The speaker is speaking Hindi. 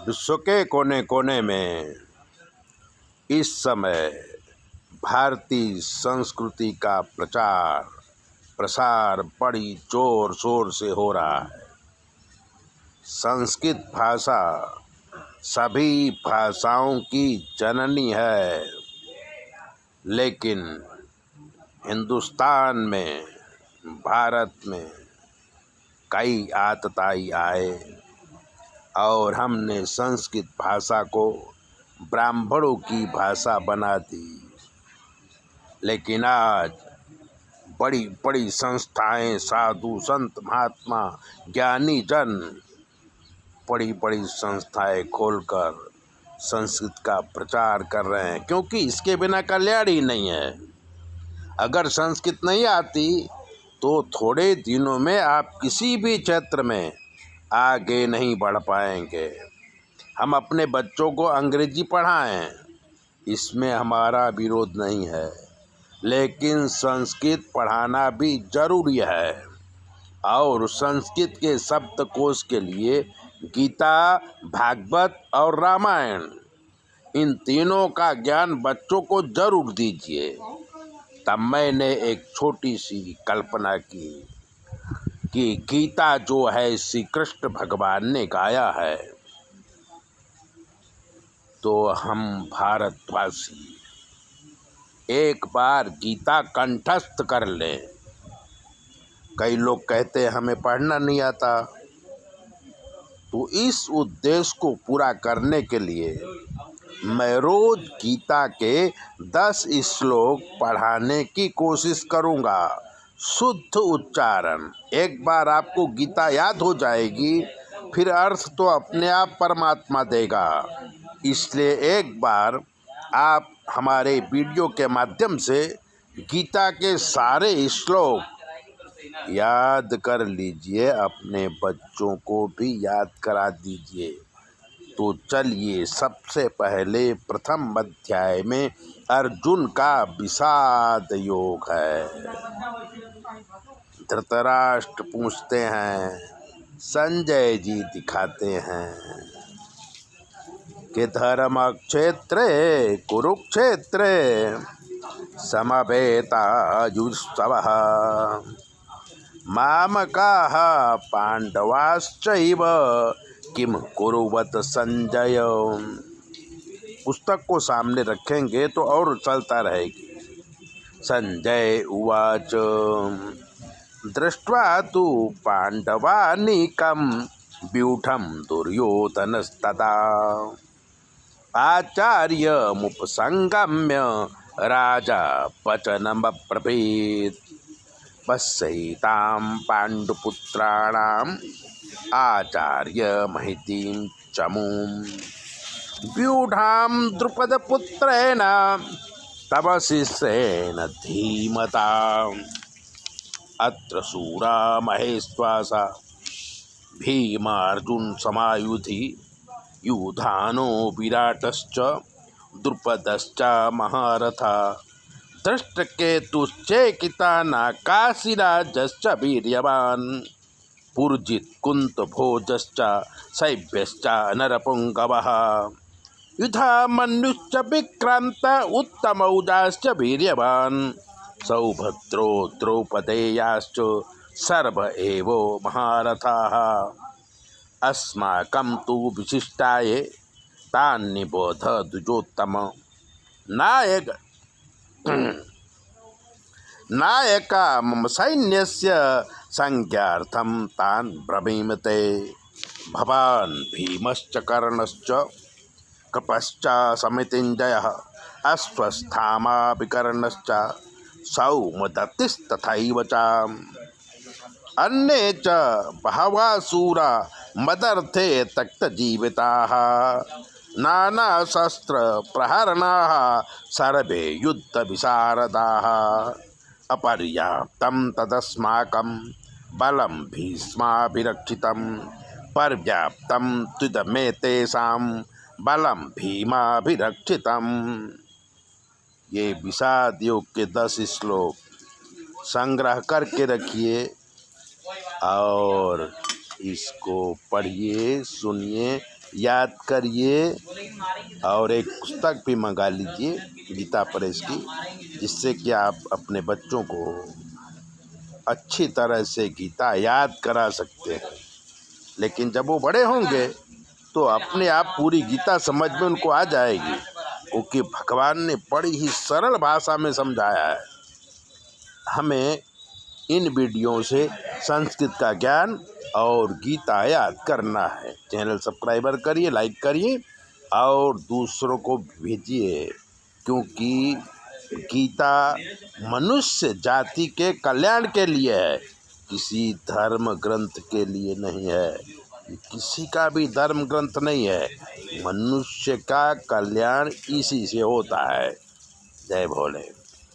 विश्व के कोने कोने में इस समय भारतीय संस्कृति का प्रचार प्रसार बड़ी जोर शोर से हो रहा है। संस्कृत भाषा सभी भाषाओं की जननी है, लेकिन हिंदुस्तान में, भारत में कई आतताई आए और हमने संस्कृत भाषा को ब्राह्मणों की भाषा बना दी। लेकिन आज बड़ी बड़ी संस्थाएं, साधु संत महात्मा ज्ञानी जन बड़ी बड़ी संस्थाएं खोलकर संस्कृत का प्रचार कर रहे हैं, क्योंकि इसके बिना कल्याण ही नहीं है। अगर संस्कृत नहीं आती तो थोड़े दिनों में आप किसी भी क्षेत्र में आगे नहीं बढ़ पाएंगे। हम अपने बच्चों को अंग्रेजी पढ़ाएं, इसमें हमारा विरोध नहीं है, लेकिन संस्कृत पढ़ाना भी जरूरी है। और संस्कृत के शब्दकोश के लिए गीता, भागवत और रामायण, इन तीनों का ज्ञान बच्चों को जरूर दीजिए। तब मैंने एक छोटी सी कल्पना की कि गीता जो है श्री कृष्ण भगवान ने गाया है, तो हम भारतवासी एक बार गीता कंठस्थ कर लें। कई लोग कहते हैं हमें पढ़ना नहीं आता, तो इस उद्देश्य को पूरा करने के लिए मैं रोज गीता के 10 श्लोक पढ़ाने की कोशिश करूँगा। शुद्ध उच्चारण। एक बार आपको गीता याद हो जाएगी, फिर अर्थ तो अपने आप परमात्मा देगा। इसलिए एक बार आप हमारे वीडियो के माध्यम से गीता के सारे श्लोक याद कर लीजिए, अपने बच्चों को भी याद करा दीजिए। तो चलिए, सबसे पहले प्रथम अध्याय में अर्जुन का विषाद योग है। धृतराष्ट्र पूछते हैं, संजय जी दिखाते हैं कि धर्म क्षेत्रे कुरुक्षेत्रे समवेतायुत्सवः मामकाः पांडवाश्चैव किम कुरुवत संजय। पुस्तक को सामने रखेंगे तो और चलता रहेगी। संजय उवाच दृष्ट्वा तु पांडवानीकं व्यूढं दुर्योधनस्तदा आचार्यमुपसंगम्य राजा वचनमब्रवीत् पश्यैतां पाण्डुपुत्राणाम् आचार्यमहितीं चमूं व्यूढां द्रुपदपुत्रेण तव शिष्येन धीमता। अत्र शूरा महेश्वासा भीमार्जुन समायुधि युधानो विराटश्च द्रुपदश्च महारथा धृष्टकेतुश्चेकिता नाकाशिराजश्च वीर्यवान् पुरजित् कुन्तभोजश्च शैब्यश्च नरपुङ्गवः युधामन्युश्च विक्रान्त उत्तमौजाश्च वीर्यवान् सौभद्रो द्रौपदेयाश्च सर्व एव महारथाः अस्माकं तु विशिष्टाये तान्निबोध द्विजोत्तम। नायका मम सैन्यस्य संज्ञार्थं तान् ब्रवीमते। भवान् भीमश्च कर्णश्च कृपश्च समितिञ्जयः अश्वस्थामा विकर्णश्च सौमदत्तिस्तथैव च अन्ये च बहवः शूरा मदर्थे त्यक्तजीविताः नानाशस्त्रप्रहरणाः सर्वे युद्धविशारदाः अपर्याप्तं तदस्माकं बलं भीष्माभिरक्षितं पर्याप्तं त्विदमेतेषां बलं भीमाभिरक्षितं। ये विषाद योग के 10 श्लोक संग्रह करके रखिए और इसको पढ़िए, सुनिए, याद करिए और एक पुस्तक भी मंगा लीजिए गीता प्रेस की, जिससे कि आप अपने बच्चों को अच्छी तरह से गीता याद करा सकते हैं। लेकिन जब वो बड़े होंगे तो अपने आप पूरी गीता समझ में उनको आ जाएगी, क्योंकि भगवान ने बड़ी ही सरल भाषा में समझाया है। हमें इन वीडियो से संस्कृत का ज्ञान और गीता याद करना है। चैनल सब्सक्राइबर करिए, लाइक करिए और दूसरों को भेजिए, क्योंकि गीता मनुष्य जाति के कल्याण के लिए है, किसी धर्म ग्रंथ के लिए नहीं है। किसी का भी धर्म ग्रंथ नहीं है, मनुष्य का कल्याण इसी से होता है। जय भोले।